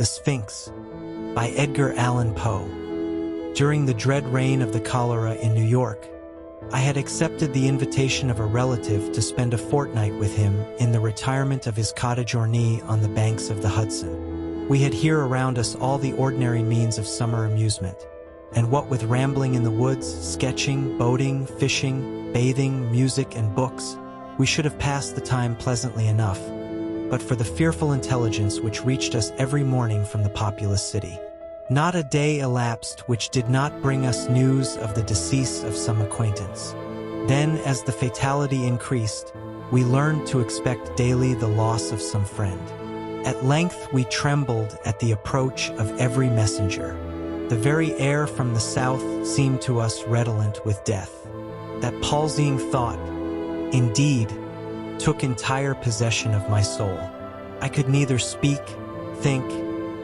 The Sphinx, by Edgar Allan Poe. During the dread reign of the cholera in New York, I had accepted the invitation of a relative to spend a fortnight with him in the retirement of his cottage ornée on the banks of the Hudson. We had here around us all the ordinary means of summer amusement, and what with rambling in the woods, sketching, boating, fishing, bathing, music, and books, we should have passed the time pleasantly enough, but for the fearful intelligence which reached us every morning from the populous city. Not a day elapsed which did not bring us news of the decease of some acquaintance. Then, as the fatality increased, we learned to expect daily the loss of some friend. At length we trembled at the approach of every messenger. The very air from the south seemed to us redolent with death. That palsying thought, indeed, took entire possession of my soul. I could neither speak, think,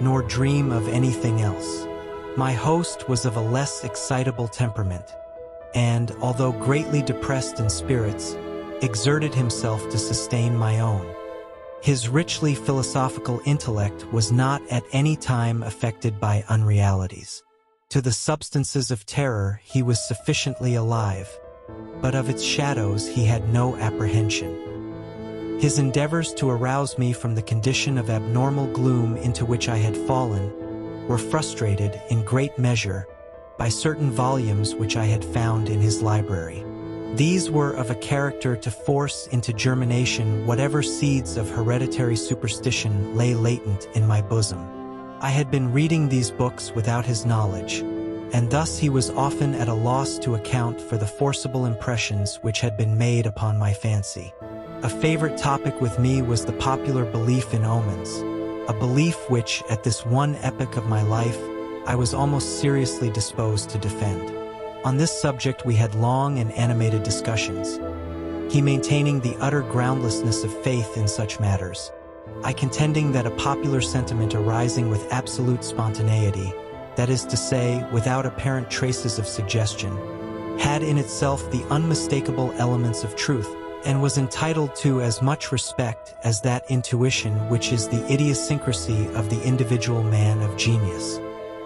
nor dream of anything else. My host was of a less excitable temperament, and, although greatly depressed in spirits, exerted himself to sustain my own. His richly philosophical intellect was not at any time affected by unrealities. To the substances of terror he was sufficiently alive, but of its shadows he had no apprehension. His endeavors to arouse me from the condition of abnormal gloom into which I had fallen were frustrated in great measure by certain volumes which I had found in his library. These were of a character to force into germination whatever seeds of hereditary superstition lay latent in my bosom. I had been reading these books without his knowledge, and thus he was often at a loss to account for the forcible impressions which had been made upon my fancy. A favorite topic with me was the popular belief in omens, a belief which, at this one epoch of my life, I was almost seriously disposed to defend. On this subject we had long and animated discussions, he maintaining the utter groundlessness of faith in such matters, I contending that a popular sentiment arising with absolute spontaneity, that is to say, without apparent traces of suggestion, had in itself the unmistakable elements of truth, and was entitled to as much respect as that intuition which is the idiosyncrasy of the individual man of genius.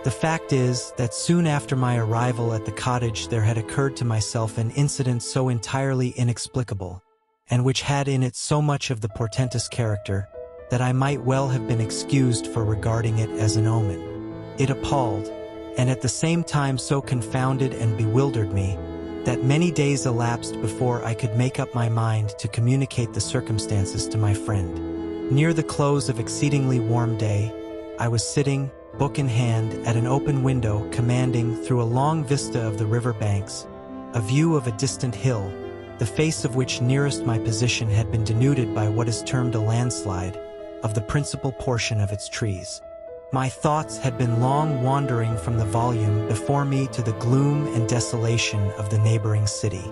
The fact is that soon after my arrival at the cottage there had occurred to myself an incident so entirely inexplicable, and which had in it so much of the portentous character, that I might well have been excused for regarding it as an omen. It appalled, and at the same time so confounded and bewildered me, that many days elapsed before I could make up my mind to communicate the circumstances to my friend. Near the close of exceedingly warm day, I was sitting, book in hand, at an open window commanding, through a long vista of the river banks, a view of a distant hill, the face of which nearest my position had been denuded by what is termed a landslide, of the principal portion of its trees. My thoughts had been long wandering from the volume before me to the gloom and desolation of the neighboring city.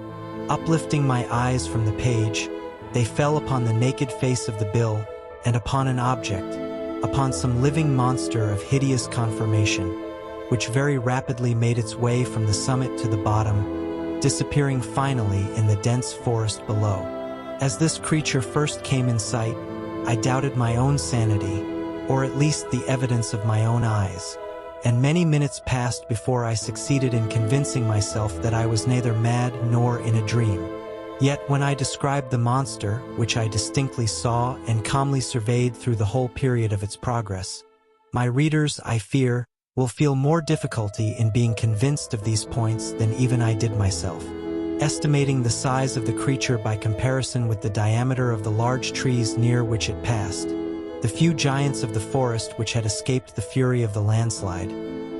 Uplifting my eyes from the page, they fell upon the naked face of the bill, and upon an object, upon some living monster of hideous conformation, which very rapidly made its way from the summit to the bottom, disappearing finally in the dense forest below. As this creature first came in sight, I doubted my own sanity, or at least the evidence of my own eyes, and many minutes passed before I succeeded in convincing myself that I was neither mad nor in a dream. Yet when I described the monster, which I distinctly saw and calmly surveyed through the whole period of its progress, my readers, I fear, will feel more difficulty in being convinced of these points than even I did myself. Estimating the size of the creature by comparison with the diameter of the large trees near which it passed, the few giants of the forest which had escaped the fury of the landslide,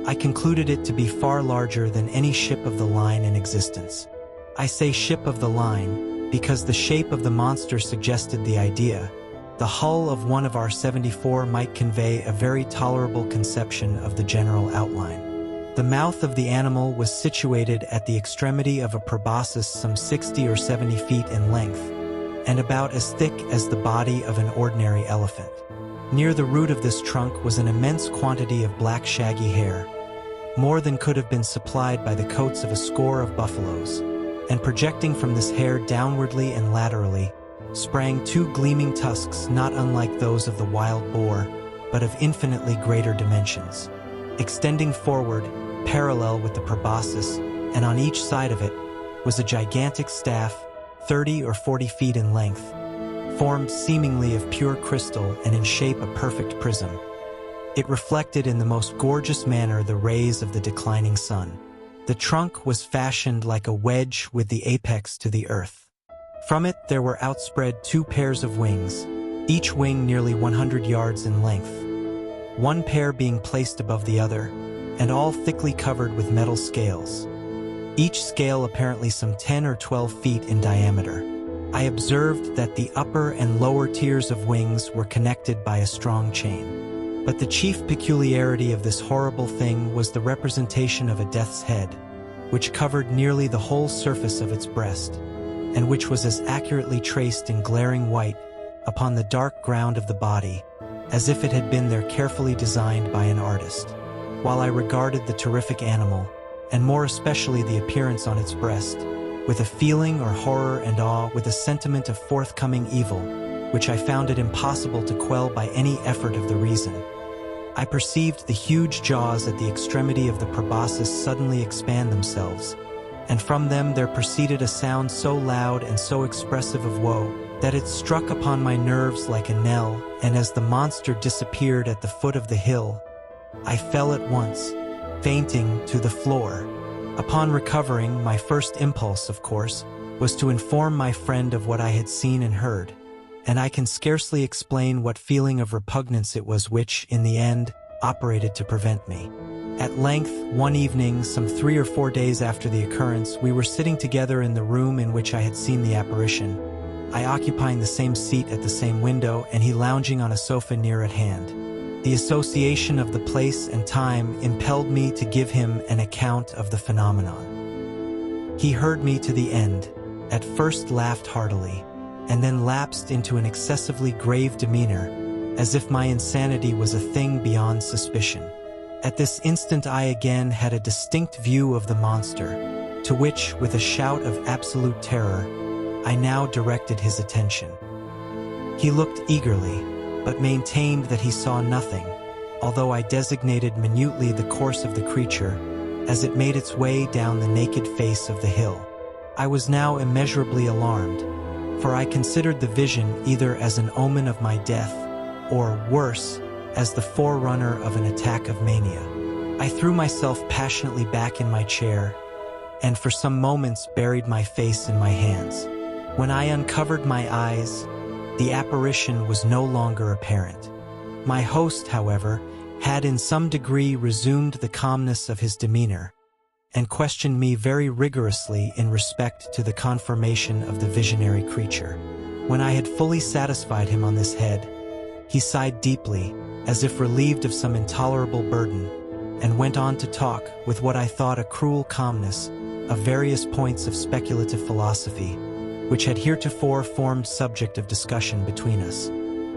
I concluded it to be far larger than any ship of the line in existence. I say ship of the line because the shape of the monster suggested the idea. The hull of one of our 74 might convey a very tolerable conception of the general outline. The mouth of the animal was situated at the extremity of a proboscis some 60 or 70 feet in length, and about as thick as the body of an ordinary elephant. Near the root of this trunk was an immense quantity of black shaggy hair, more than could have been supplied by the coats of a score of buffaloes, and projecting from this hair downwardly and laterally, sprang two gleaming tusks not unlike those of the wild boar, but of infinitely greater dimensions. Extending forward, parallel with the proboscis, and on each side of it, was a gigantic staff, 30 or 40 feet in length, formed seemingly of pure crystal and in shape a perfect prism. It reflected in the most gorgeous manner the rays of the declining sun. The trunk was fashioned like a wedge with the apex to the earth. From it there were outspread 2 pairs of wings, each wing nearly 100 yards in length, one pair being placed above the other, and all thickly covered with metal scales, each scale apparently some 10 or 12 feet in diameter. I observed that the upper and lower tiers of wings were connected by a strong chain. But the chief peculiarity of this horrible thing was the representation of a death's head, which covered nearly the whole surface of its breast, and which was as accurately traced in glaring white upon the dark ground of the body, as if it had been there carefully designed by an artist. While I regarded the terrific animal, and more especially the appearance on its breast, with a feeling or horror and awe, with a sentiment of forthcoming evil, which I found it impossible to quell by any effort of the reason, I perceived the huge jaws at the extremity of the proboscis suddenly expand themselves, and from them there proceeded a sound so loud and so expressive of woe, that it struck upon my nerves like a knell, and as the monster disappeared at the foot of the hill, I fell at once, fainting, to the floor. Upon recovering, my first impulse, of course, was to inform my friend of what I had seen and heard, and I can scarcely explain what feeling of repugnance it was which, in the end, operated to prevent me. At length, one evening, some 3 or 4 days after the occurrence, we were sitting together in the room in which I had seen the apparition, I occupying the same seat at the same window, and he lounging on a sofa near at hand. The association of the place and time impelled me to give him an account of the phenomenon. He heard me to the end, at first laughed heartily, and then lapsed into an excessively grave demeanor, as if my insanity was a thing beyond suspicion. At this instant I again had a distinct view of the monster, to which, with a shout of absolute terror, I now directed his attention. He looked eagerly, but maintained that he saw nothing, although I designated minutely the course of the creature as it made its way down the naked face of the hill. I was now immeasurably alarmed, for I considered the vision either as an omen of my death, or, worse, as the forerunner of an attack of mania. I threw myself passionately back in my chair, and for some moments buried my face in my hands. When I uncovered my eyes, the apparition was no longer apparent. My host, however, had in some degree resumed the calmness of his demeanor, and questioned me very rigorously in respect to the conformation of the visionary creature. When I had fully satisfied him on this head, he sighed deeply, as if relieved of some intolerable burden, and went on to talk, with what I thought a cruel calmness, of various points of speculative philosophy, which had heretofore formed subject of discussion between us.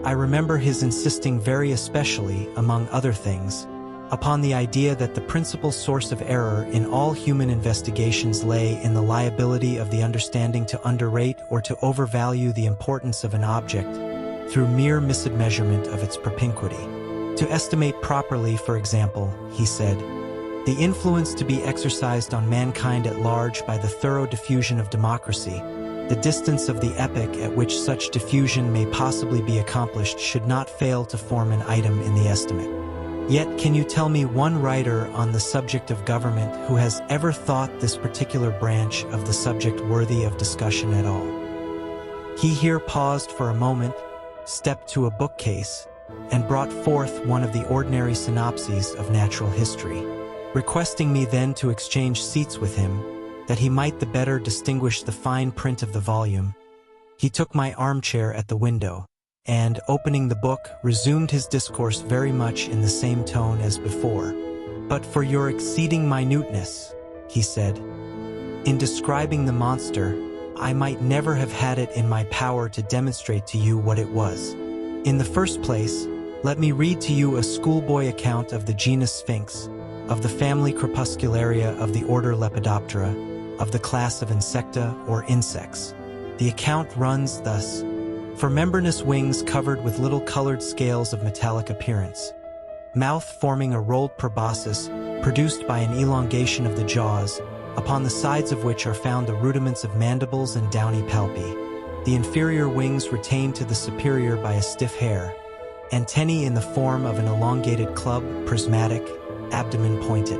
I remember his insisting very especially, among other things, upon the idea that the principal source of error in all human investigations lay in the liability of the understanding to underrate or to overvalue the importance of an object through mere misadmeasurement of its propinquity. To estimate properly, for example, he said, the influence to be exercised on mankind at large by the thorough diffusion of democracy, the distance of the epoch at which such diffusion may possibly be accomplished should not fail to form an item in the estimate. Yet can you tell me one writer on the subject of government who has ever thought this particular branch of the subject worthy of discussion at all? He here paused for a moment, stepped to a bookcase, and brought forth one of the ordinary synopses of natural history. Requesting me then to exchange seats with him, that he might the better distinguish the fine print of the volume, he took my armchair at the window, and, opening the book, resumed his discourse very much in the same tone as before. But for your exceeding minuteness, he said, in describing the monster, I might never have had it in my power to demonstrate to you what it was. In the first place, let me read to you a schoolboy account of the genus Sphinx, of the family Crepuscularia of the order Lepidoptera, of the class of Insecta or insects. The account runs thus. for membranous wings covered with little colored scales of metallic appearance. Mouth forming a rolled proboscis produced by an elongation of the jaws, upon the sides of which are found the rudiments of mandibles and downy palpi. The inferior wings retained to the superior by a stiff hair. Antennae in the form of an elongated club, prismatic, abdomen pointed.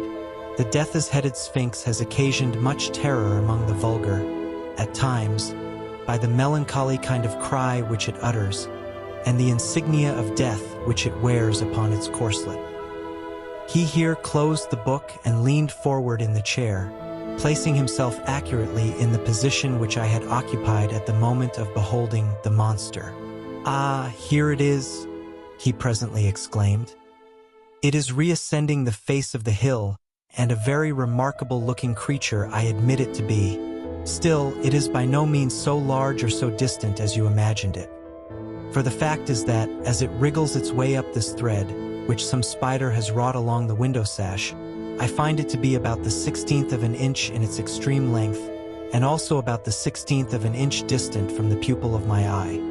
The death's-headed Sphinx has occasioned much terror among the vulgar, at times, by the melancholy kind of cry which it utters, and the insignia of death which it wears upon its corslet. He here closed the book and leaned forward in the chair, placing himself accurately in the position which I had occupied at the moment of beholding the monster. "Ah, here it is," he presently exclaimed. "It is reascending the face of the hill, and a very remarkable-looking creature I admit it to be. Still, it is by no means so large or so distant as you imagined it. For the fact is that, as it wriggles its way up this thread, which some spider has wrought along the window sash, I find it to be about the 16th of an inch in its extreme length, and also about the 16th of an inch distant from the pupil of my eye.